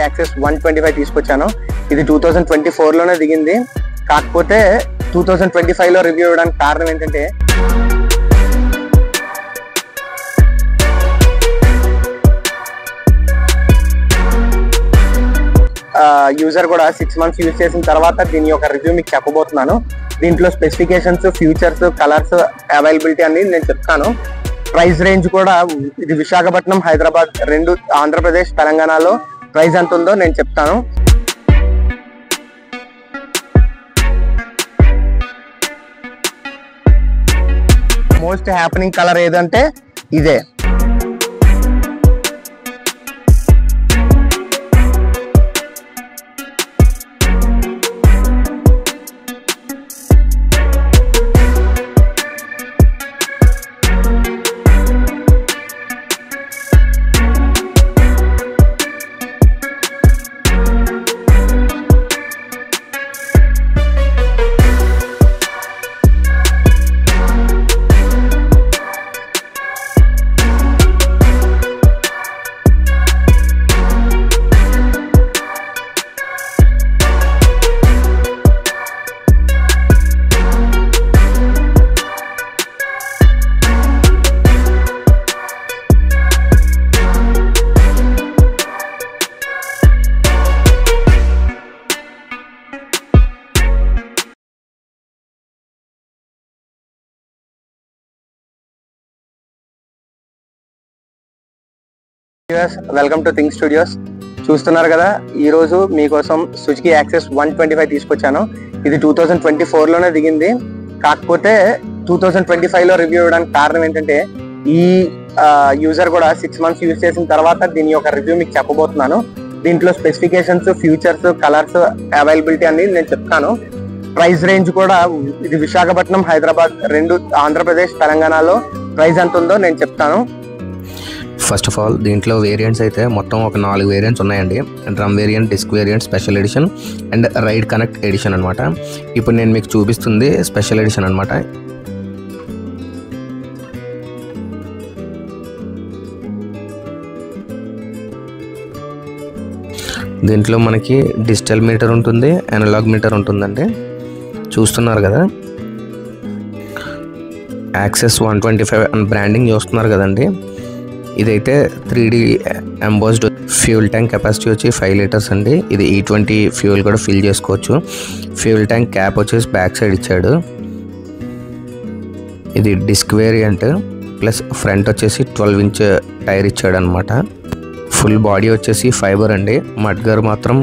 Access 125 తీసుకొచ్చాను. ఇది 2024లోనే దిగింది. కాకపోతే 2025లో రివ్యూ ఇవ్వడానికి కారణం ఏంటంటే యూజర్ కూడా 6 months యూజ్ చేసిన తర్వాత దీని యొక్క రివ్యూ మీకు చెప్పబోతున్నాను. దీంట్లో స్పెసిఫికేషన్స్, ఫీచర్స్, కలర్స్, అవైలబిలిటీ అని నేను చెప్తాను. ప్రైస్ రేంజ్ కూడా ఇది విశాఖపట్నం, హైదరాబాద్ రెండు, ఆంధ్రప్రదేశ్, తెలంగాణలో ప్రైస్ ఎంత ఉందో నేను చెప్తాను. మోస్ట్ హ్యాపెనింగ్ కలర్ ఏదంటే ఇదే. Welcome to thing studios. చూస్తున్నారు కదా, ఈ రోజు మీకోసం సుజుకి యాక్సెస్ 125 తీసుకొచ్చాను. ఇది 2024లోనే దిగింది. కాకపోతే 2025లో రివ్యూ ఇవ్వడానికి కారణం ఏంటంటే ఈ యూజర్ కూడా 6 months యూజ్ చేసిన తర్వాత దీని యొక్క రివ్యూ మీకు చెప్పబోతున్నాను. దీంట్లో స్పెసిఫికేషన్స్, ఫీచర్స్, కలర్స్, అవైలబిలిటీ అని నేను చెప్తాను. ప్రైస్ రేంజ్ కూడా ఇది విశాఖపట్నం, హైదరాబాద్ రెండు, ఆంధ్రప్రదేశ్, తెలంగాణలో ప్రైస్ ఎంత ఉందో నేను చెప్తాను. ఫస్ట్ ఆఫ్ ఆల్ దీంట్లో వేరియంట్స్ అయితే మొత్తం ఒక 4 వేరియంట్స్ ఉన్నాయండి. Drum variant, disc variant, special edition and ride connect edition అనమాట. ఇప్పుడు నేను మీకు చూపిస్తుంది స్పెషల్ ఎడిషన్ అనమాట. దీంట్లో మనకి డిజిటల్ మీటర్ ఉంటుంది, అనలాగ్ మీటర్ ఉంటుందండి. చూస్తున్నారు కదా, యాక్సెస్ 125 అని బ్రాండింగ్ చూస్తున్నారు కదండి. ఇదైతే 3D embossed fuel tank. Capacity వచ్చి 5 liters అండి. ఇది E20 ఫ్యూల్ కూడా ఫిల్ చేసుకోవచ్చు. ఫ్యూల్ ట్యాంక్ క్యాప్ వచ్చేసి బ్యాక్ సైడ్ ఇచ్చాడు. ఇది డిస్క్ వేరియంట్ ప్లస్ ఫ్రంట్ వచ్చేసి 12-inch టైర్ ఇచ్చాడు అనమాట. ఫుల్ బాడీ వచ్చేసి ఫైబర్ అండి. మడ్గర్ మాత్రం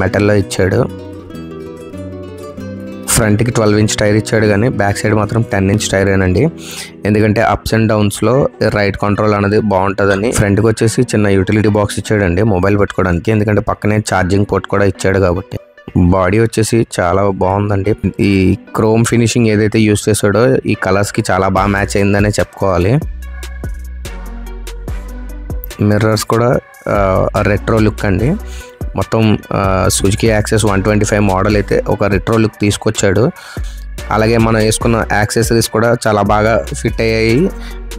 మెటల్లో ఇచ్చాడు. ఫ్రంట్కి 12-inch టైర్ ఇచ్చాడు, కానీ బ్యాక్ సైడ్ మాత్రం 10-inch టైర్ ఏనండి. ఎందుకంటే అప్స్ అండ్ డౌన్స్లో రైడ్ కంట్రోల్ అనేది బాగుంటుందని. ఫ్రంట్కి వచ్చేసి చిన్న యూటిలిటీ బాక్స్ ఇచ్చాడండి మొబైల్ పెట్టుకోవడానికి, ఎందుకంటే పక్కనే ఛార్జింగ్ పోర్ట్ కూడా ఇచ్చాడు కాబట్టి. బాడీ వచ్చేసి చాలా బాగుందండి. ఈ క్రోమ్ ఫినిషింగ్ ఏదైతే యూజ్ చేశాడో ఈ కలర్స్కి చాలా బాగా మ్యాచ్ అయిందనే చెప్పుకోవాలి. మిర్రర్స్ కూడా రెట్రో లుక్ అండి. మొత్తం సుజుకి యాక్సెస్ 125 మోడల్ అయితే ఒక రెట్రో లుక్ తీసుకొచ్చాడు. అలాగే మనం వేసుకున్న యాక్సెసరీస్ కూడా చాలా బాగా ఫిట్ అయ్యాయి.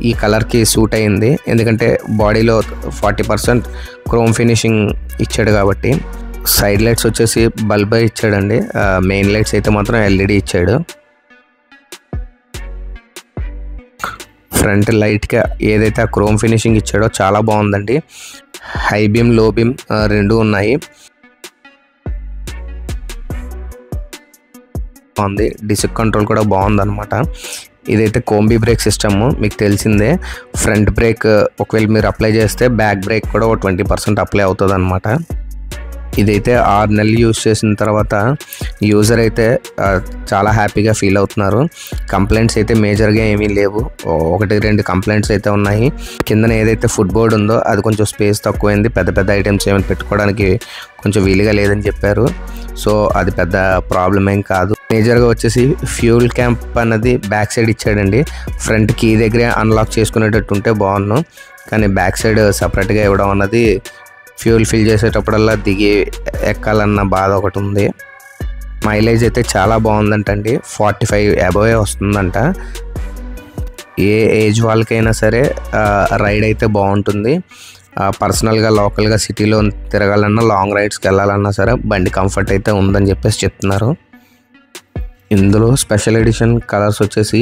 ఈ కలర్కి సూట్ అయ్యింది, ఎందుకంటే బాడీలో 40% క్రోమ్ ఫినిషింగ్ ఇచ్చాడు కాబట్టి. సైడ్ లైట్స్ వచ్చేసి బల్బ్ ఇచ్చాడండి. మెయిన్ లైట్స్ అయితే మాత్రం LED ఇచ్చాడు. ఫ్రంట్ లైట్గా ఏదైతే ఆ క్రోమ్ ఫినిషింగ్ ఇచ్చాడో చాలా బాగుందండి. హై బీమ్, లో బీమ్ రెండు ఉన్నాయి. బాగుంది. డిస్క్ కంట్రోల్ కూడా బాగుందన్నమాట. ఇదైతే కోంబీ బ్రేక్ సిస్టమ్ మీకు తెలిసిందే. ఫ్రంట్ బ్రేక్ ఒకవేళ మీరు అప్లై చేస్తే బ్యాక్ బ్రేక్ కూడా 20% అప్లై అవుతుంది అనమాట. ఇదైతే 6 నెలలు యూజ్ చేసిన తర్వాత యూజర్ అయితే చాలా హ్యాపీగా ఫీల్ అవుతున్నారు. కంప్లైంట్స్ అయితే మేజర్గా ఏమీ లేవు. 1-2 కంప్లైంట్స్ అయితే ఉన్నాయి. కిందన ఏదైతే ఫుట్ బోర్డ్ ఉందో అది కొంచెం స్పేస్ తక్కువైంది. పెద్ద పెద్ద ఐటమ్స్ ఏమైనా పెట్టుకోవడానికి కొంచెం వీలుగా లేదని చెప్పారు. సో అది పెద్ద ప్రాబ్లం ఏం కాదు. మేజర్గా వచ్చేసి ఫ్యూల్ క్యాంప్ అన్నది బ్యాక్ సైడ్ ఇచ్చాడండి. ఫ్రంట్ కీ దగ్గరే అన్లాక్ చేసుకునేటట్టు ఉంటే బాగున్నాను, కానీ బ్యాక్ సైడ్ సపరేట్గా ఇవ్వడం అన్నది ఫ్యూల్ ఫిల్ చేసేటప్పుడల్లా దిగి ఎక్కాలన్న బాధ ఒకటి ఉంది. మైలేజ్ అయితే చాలా బాగుందంటండి. 45 అబోవ్ వస్తుందంట. ఏ ఏజ్ వాళ్ళకైనా సరే రైడ్ అయితే బాగుంటుంది. పర్సనల్గా లోకల్గా సిటీలో తిరగాలన్నా లాంగ్ రైడ్స్కి వెళ్ళాలన్నా సరే బండి కంఫర్ట్ అయితే ఉందని చెప్పేసి చెప్తున్నారు. ఇందులో స్పెషల్ ఎడిషన్ కలర్స్ వచ్చేసి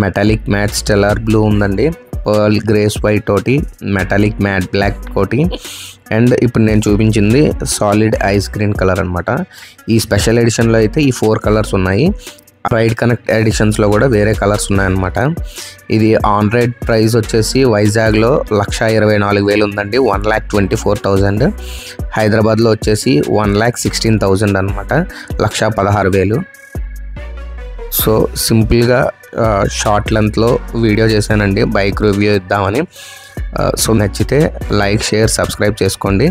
మెటాలిక్ మ్యాట్ స్టెల్లార్ బ్లూ ఉందండి, పర్ల్ గ్రేస్ వైట్ తోటి, మెటాలిక్ మ్యాట్ బ్లాక్ తోటి, అండ్ ఇప్పుడు నేను చూపించింది సాలిడ్ ఐస్ గ్రీన్ కలర్ అనమాట. ఈ స్పెషల్ ఎడిషన్లో అయితే ఈ 4 కలర్స్ ఉన్నాయి. రైడ్ కనెక్ట్ ఎడిషన్స్లో కూడా వేరే కలర్స్ ఉన్నాయన్నమాట. ఇది ఆన్ రైడ్ ప్రైస్ వచ్చేసి వైజాగ్లో 1,24,000 ఉందండి, 1,24,000. హైదరాబాద్లో వచ్చేసి 1,16,000 అనమాట, 1,16,000. సో సింపుల్గా షార్ట్ లెంత్లో వీడియో చేశానండి, బైక్ రివ్యూ ఇద్దామని. సో నచ్చితే లైక్, షేర్, సబ్స్క్రైబ్ చేసుకోండి.